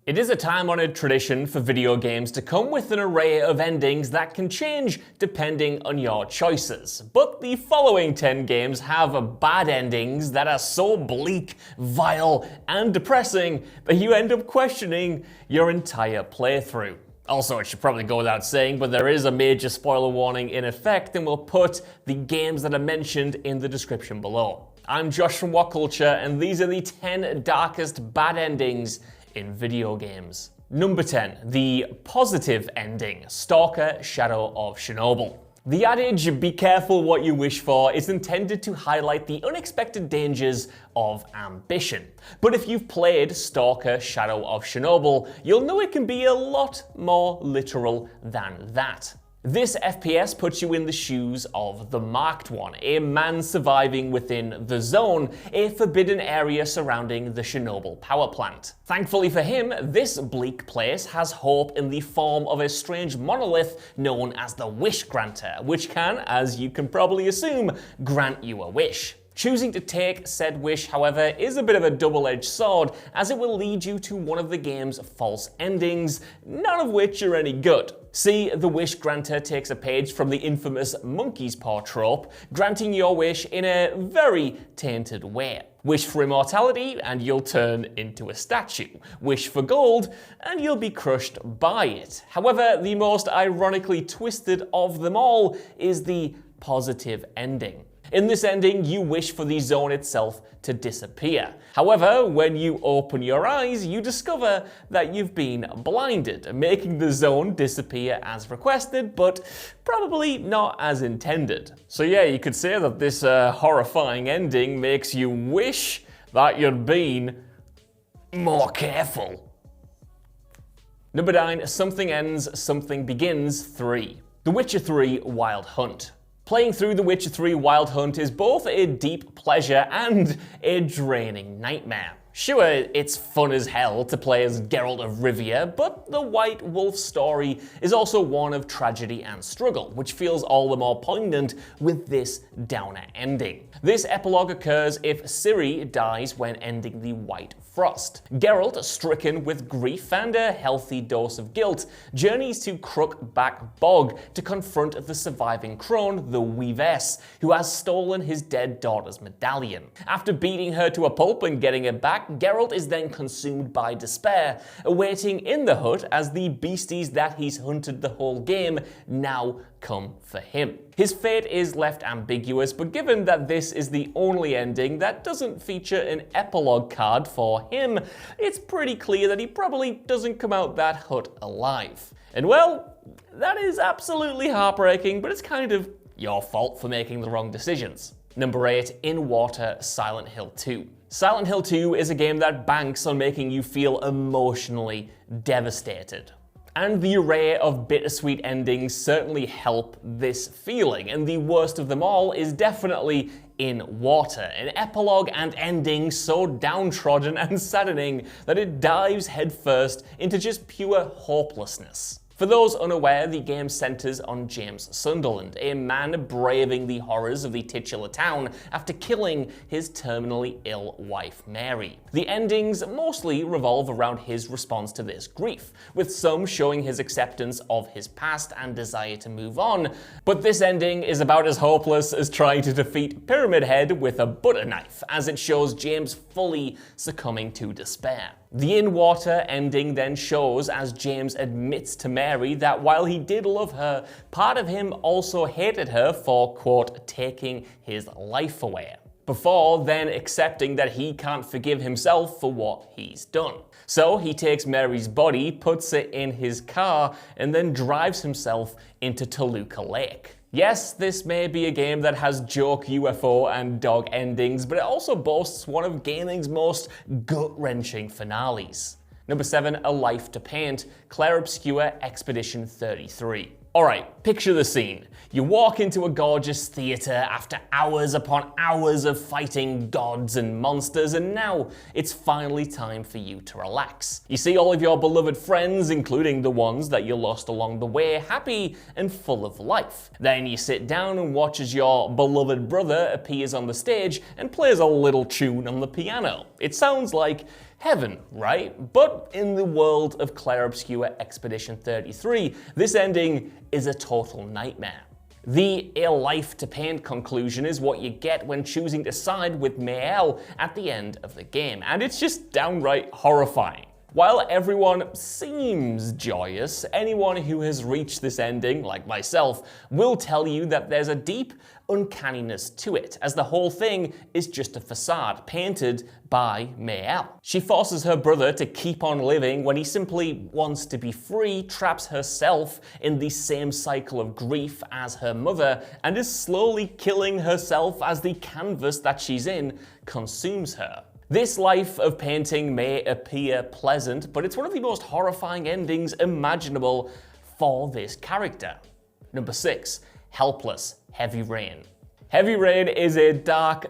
It is a time-honored tradition for video games to come with an array of endings that can change depending on your choices. But the following 10 games have bad endings that are so bleak, vile, and depressing that you end up questioning your entire playthrough. Also, it should probably go without saying, but there is a major spoiler warning in effect, and we'll put the games that are mentioned in the description below. I'm Josh from What Culture, and these are the 10 darkest bad endings in video games. Number 10, the positive ending, Stalker Shadow of Chernobyl. The adage, be careful what you wish for, is intended to highlight the unexpected dangers of ambition. But if you've played Stalker Shadow of Chernobyl, you'll know it can be a lot more literal than that. This FPS puts you in the shoes of the Marked One, a man surviving within the Zone, a forbidden area surrounding the Chernobyl power plant. Thankfully for him, this bleak place has hope in the form of a strange monolith known as the Wish Granter, which can, as you can probably assume, grant you a wish. Choosing to take said wish, however, is a bit of a double-edged sword, as it will lead you to one of the game's false endings, none of which are any good. See, the Wish Granter takes a page from the infamous monkey's paw trope, granting your wish in a very tainted way. Wish for immortality, and you'll turn into a statue. Wish for gold, and you'll be crushed by it. However, the most ironically twisted of them all is the positive ending. In this ending, you wish for the zone itself to disappear. However, when you open your eyes, you discover that you've been blinded, making the zone disappear as requested, but probably not as intended. So yeah, you could say that this horrifying ending makes you wish that you'd been more careful. Number 9, Something Ends, Something Begins 3. The Witcher 3 Wild Hunt. Playing through The Witcher 3 Wild Hunt is both a deep pleasure and a draining nightmare. Sure, it's fun as hell to play as Geralt of Rivia, but the White Wolf story is also one of tragedy and struggle, which feels all the more poignant with this downer ending. This epilogue occurs if Ciri dies when ending the White Frost. Geralt, stricken with grief and a healthy dose of guilt, journeys to Crookback Bog to confront the surviving crone, the Weavess, who has stolen his dead daughter's medallion. After beating her to a pulp and getting it back, Geralt is then consumed by despair, awaiting in the hut as the beasties that he's hunted the whole game now come for him. His fate is left ambiguous, but given that this is the only ending that doesn't feature an epilogue card for him, it's pretty clear that he probably doesn't come out that hut alive. And well, that is absolutely heartbreaking, but it's kind of your fault for making the wrong decisions. Number 8, In Water Silent Hill 2. Silent Hill 2 is a game that banks on making you feel emotionally devastated. And the array of bittersweet endings certainly help this feeling, and the worst of them all is definitely In Water, an epilogue and ending so downtrodden and saddening that it dives headfirst into just pure hopelessness. For those unaware, the game centers on James Sunderland, a man braving the horrors of the titular town after killing his terminally ill wife, Mary. The endings mostly revolve around his response to this grief, with some showing his acceptance of his past and desire to move on, but this ending is about as hopeless as trying to defeat Pyramid Head with a butter knife, as it shows James fully succumbing to despair. The In Water ending then shows as James admits to Mary that while he did love her, part of him also hated her for, quote, taking his life away, before then accepting that he can't forgive himself for what he's done. So he takes Mary's body, puts it in his car, and then drives himself into Toluca Lake. Yes, this may be a game that has joke UFO and dog endings, but it also boasts one of gaming's most gut-wrenching finales. Number 7, A Life to Paint, Claire Obscur Expedition 33. Alright, picture the scene. You walk into a gorgeous theater after hours upon hours of fighting gods and monsters, and now it's finally time for you to relax. You see all of your beloved friends, including the ones that you lost along the way, happy and full of life. Then you sit down and watch as your beloved brother appears on the stage and plays a little tune on the piano. It sounds like heaven, right? But in the world of Claire Obscur Expedition 33, this ending is a total nightmare. The "a life to paint" conclusion is what you get when choosing to side with May-El at the end of the game, and it's just downright horrifying. While everyone seems joyous, anyone who has reached this ending, like myself, will tell you that there's a deep uncanniness to it, as the whole thing is just a facade painted by May-El. She forces her brother to keep on living when he simply wants to be free, traps herself in the same cycle of grief as her mother, and is slowly killing herself as the canvas that she's in consumes her. This life of painting may appear pleasant, but it's one of the most horrifying endings imaginable for this character. Number 6, Helpless, Heavy Rain. Heavy Rain is a dark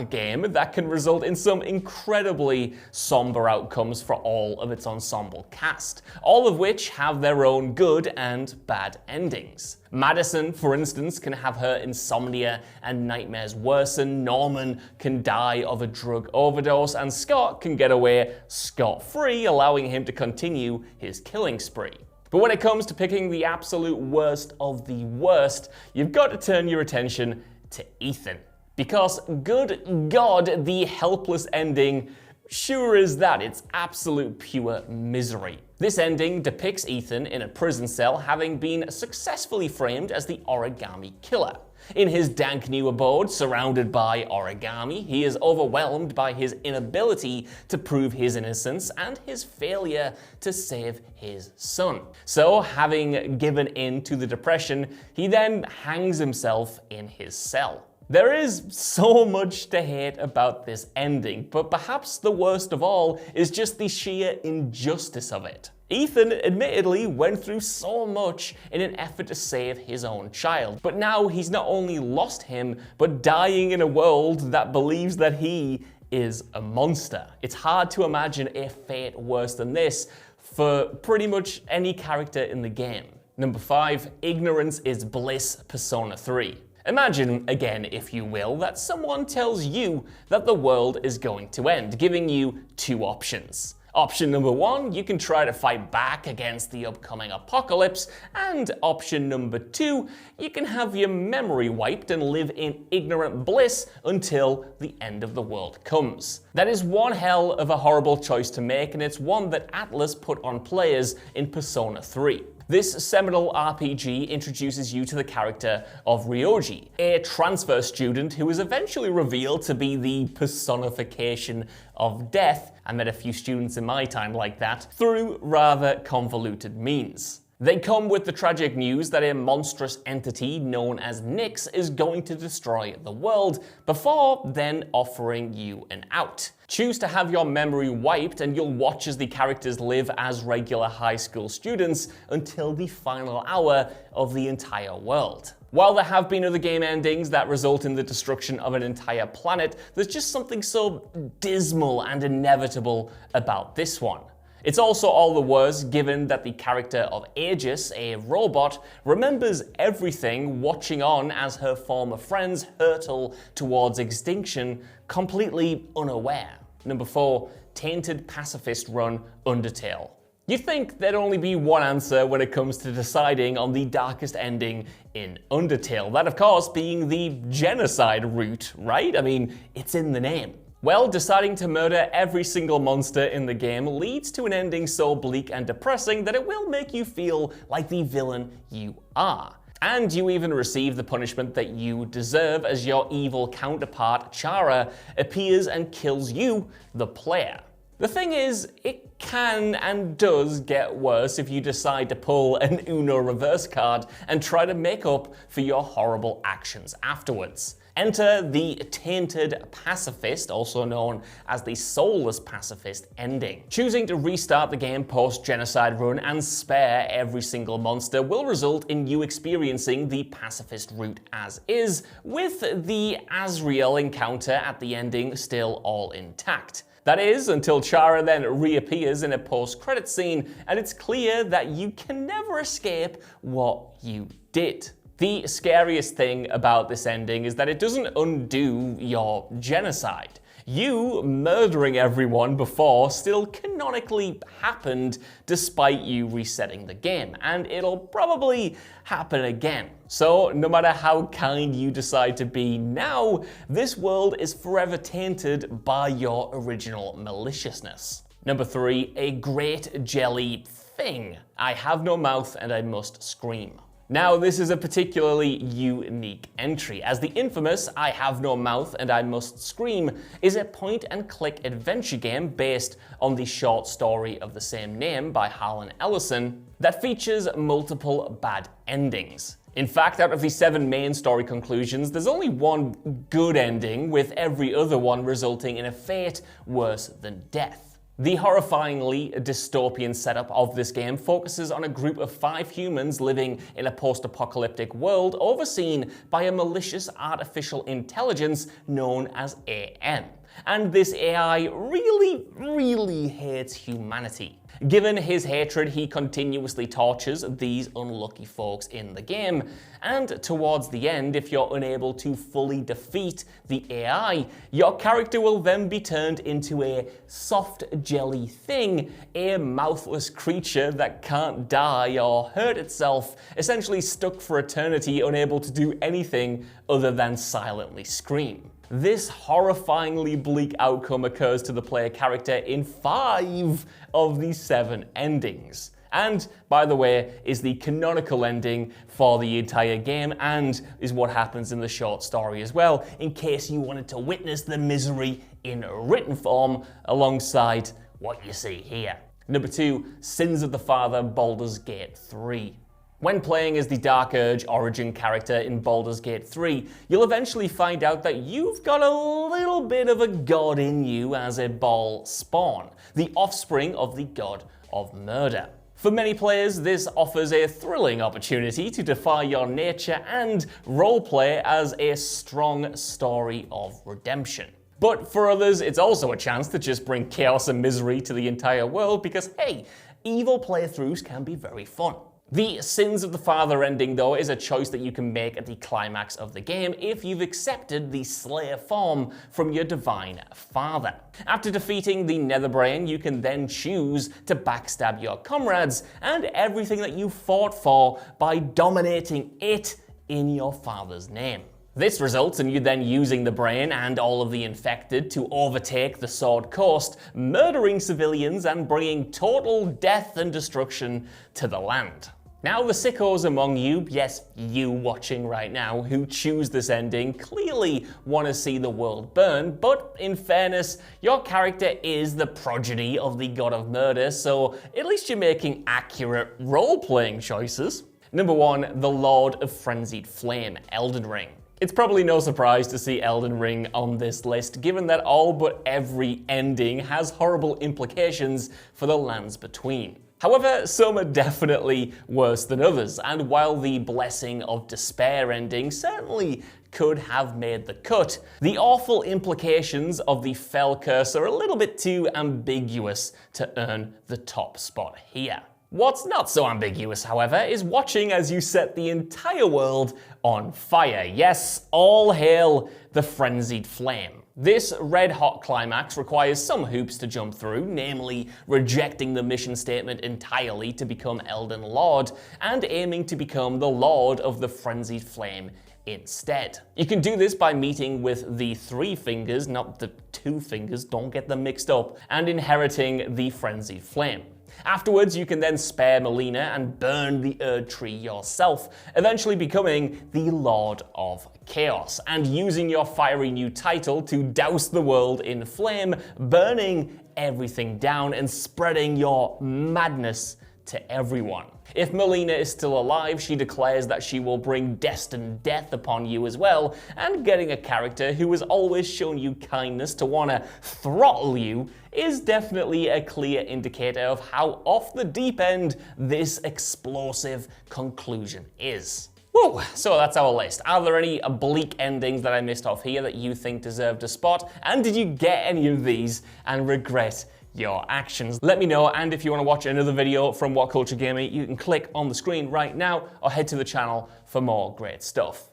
game that can result in some incredibly somber outcomes for all of its ensemble cast, all of which have their own good and bad endings. Madison, for instance, can have her insomnia and nightmares worsen, Norman can die of a drug overdose, and Scott can get away scot-free, allowing him to continue his killing spree. But when it comes to picking the absolute worst of the worst, you've got to turn your attention to Ethan. Because good God, the helpless ending sure is that. It's absolute pure misery. This ending depicts Ethan in a prison cell having been successfully framed as the origami killer. In his dank new abode, surrounded by origami, he is overwhelmed by his inability to prove his innocence and his failure to save his son. So, having given in to the depression, he then hangs himself in his cell. There is so much to hate about this ending, but perhaps the worst of all is just the sheer injustice of it. Ethan admittedly went through so much in an effort to save his own child, but now he's not only lost him, but dying in a world that believes that he is a monster. It's hard to imagine a fate worse than this for pretty much any character in the game. Number 5, Ignorance is Bliss, Persona 3. Imagine, again if you will, that someone tells you that the world is going to end, giving you 2 options. Option number 1, you can try to fight back against the upcoming apocalypse, and option number 2, you can have your memory wiped and live in ignorant bliss until the end of the world comes. That is one hell of a horrible choice to make, and it's one that Atlus put on players in Persona 3. This seminal RPG introduces you to the character of Ryoji, a transfer student who is eventually revealed to be the personification of death. I met a few students in my time like that, through rather convoluted means. They come with the tragic news that a monstrous entity known as Nyx is going to destroy the world, before then offering you an out. Choose to have your memory wiped and you'll watch as the characters live as regular high school students until the final hour of the entire world. While there have been other game endings that result in the destruction of an entire planet, there's just something so dismal and inevitable about this one. It's also all the worse given that the character of Aegis, a robot, remembers everything, watching on as her former friends hurtle towards extinction, completely unaware. Number 4, Tainted Pacifist Run Undertale. You'd think there'd only be one answer when it comes to deciding on the darkest ending in Undertale, that of course being the genocide route, right? I mean, it's in the name. Well, deciding to murder every single monster in the game leads to an ending so bleak and depressing that it will make you feel like the villain you are. And you even receive the punishment that you deserve as your evil counterpart, Chara, appears and kills you, the player. The thing is, it can and does get worse if you decide to pull an Uno reverse card and try to make up for your horrible actions afterwards. Enter the Tainted Pacifist, also known as the Soulless Pacifist ending. Choosing to restart the game post-genocide run and spare every single monster will result in you experiencing the pacifist route as is, with the Azrael encounter at the ending still all intact. That is, until Chara then reappears in a post-credit scene, and it's clear that you can never escape what you did. The scariest thing about this ending is that it doesn't undo your genocide. You murdering everyone before still canonically happened despite you resetting the game, and it'll probably happen again. So no matter how kind you decide to be now, this world is forever tainted by your original maliciousness. Number 3, a great jelly thing. I have no mouth and I must scream. Now, this is a particularly unique entry, as the infamous I Have No Mouth and I Must Scream is a point-and-click adventure game based on the short story of the same name by Harlan Ellison that features multiple bad endings. In fact, out of the 7 main story conclusions, there's only one good ending, with every other one resulting in a fate worse than death. The horrifyingly dystopian setup of this game focuses on a group of 5 humans living in a post-apocalyptic world overseen by a malicious artificial intelligence known as AM. And this AI really hates humanity. Given his hatred, he continuously tortures these unlucky folks in the game, and towards the end, if you're unable to fully defeat the AI, your character will then be turned into a soft jelly thing, a mouthless creature that can't die or hurt itself, essentially stuck for eternity, unable to do anything other than silently scream. This horrifyingly bleak outcome occurs to the player character in 5 of the 7 endings. And, by the way, is the canonical ending for the entire game and is what happens in the short story as well, in case you wanted to witness the misery in written form alongside what you see here. Number 2, Sins of the Father, Baldur's Gate 3. When playing as the Dark Urge origin character in Baldur's Gate 3, you'll eventually find out that you've got a little bit of a god in you as a Bal spawn, the offspring of the god of murder. For many players, this offers a thrilling opportunity to defy your nature and roleplay as a strong story of redemption. But for others, it's also a chance to just bring chaos and misery to the entire world because, hey, evil playthroughs can be very fun. The Sins of the Father ending, though, is a choice that you can make at the climax of the game if you've accepted the Slayer form from your divine father. After defeating the Netherbrain, you can then choose to backstab your comrades and everything that you fought for by dominating it in your father's name. This results in you then using the brain and all of the infected to overtake the Sword Coast, murdering civilians and bringing total death and destruction to the land. Now, the sickos among you, yes, you watching right now, who choose this ending, clearly want to see the world burn, but in fairness, your character is the progeny of the god of murder, so at least you're making accurate role-playing choices. Number 1, the Lord of Frenzied Flame, Elden Ring. It's probably no surprise to see Elden Ring on this list, given that all but every ending has horrible implications for the lands between. However, some are definitely worse than others, and while the Blessing of Despair ending certainly could have made the cut, the awful implications of the Fell Curse are a little bit too ambiguous to earn the top spot here. What's not so ambiguous, however, is watching as you set the entire world on fire. Yes, all hail the Frenzied Flame. This red-hot climax requires some hoops to jump through, namely rejecting the mission statement entirely to become Elden Lord, and aiming to become the Lord of the Frenzied Flame instead. You can do this by meeting with the 3 fingers, not the 2 fingers, don't get them mixed up, and inheriting the Frenzied Flame. Afterwards, you can then spare Melina and burn the Erd Tree yourself, eventually becoming the Lord of Chaos, and using your fiery new title to douse the world in flame, burning everything down and spreading your madness to everyone. If Melina is still alive, she declares that she will bring destined death upon you as well, and getting a character who has always shown you kindness to want to throttle you is definitely a clear indicator of how off the deep end this explosive conclusion is. Whoa, so that's our list. Are there any bleak endings that I missed off here that you think deserved a spot? And did you get any of these and regret your actions? Let me know, and if you want to watch another video from What Culture Gaming, you can click on the screen right now or head to the channel for more great stuff.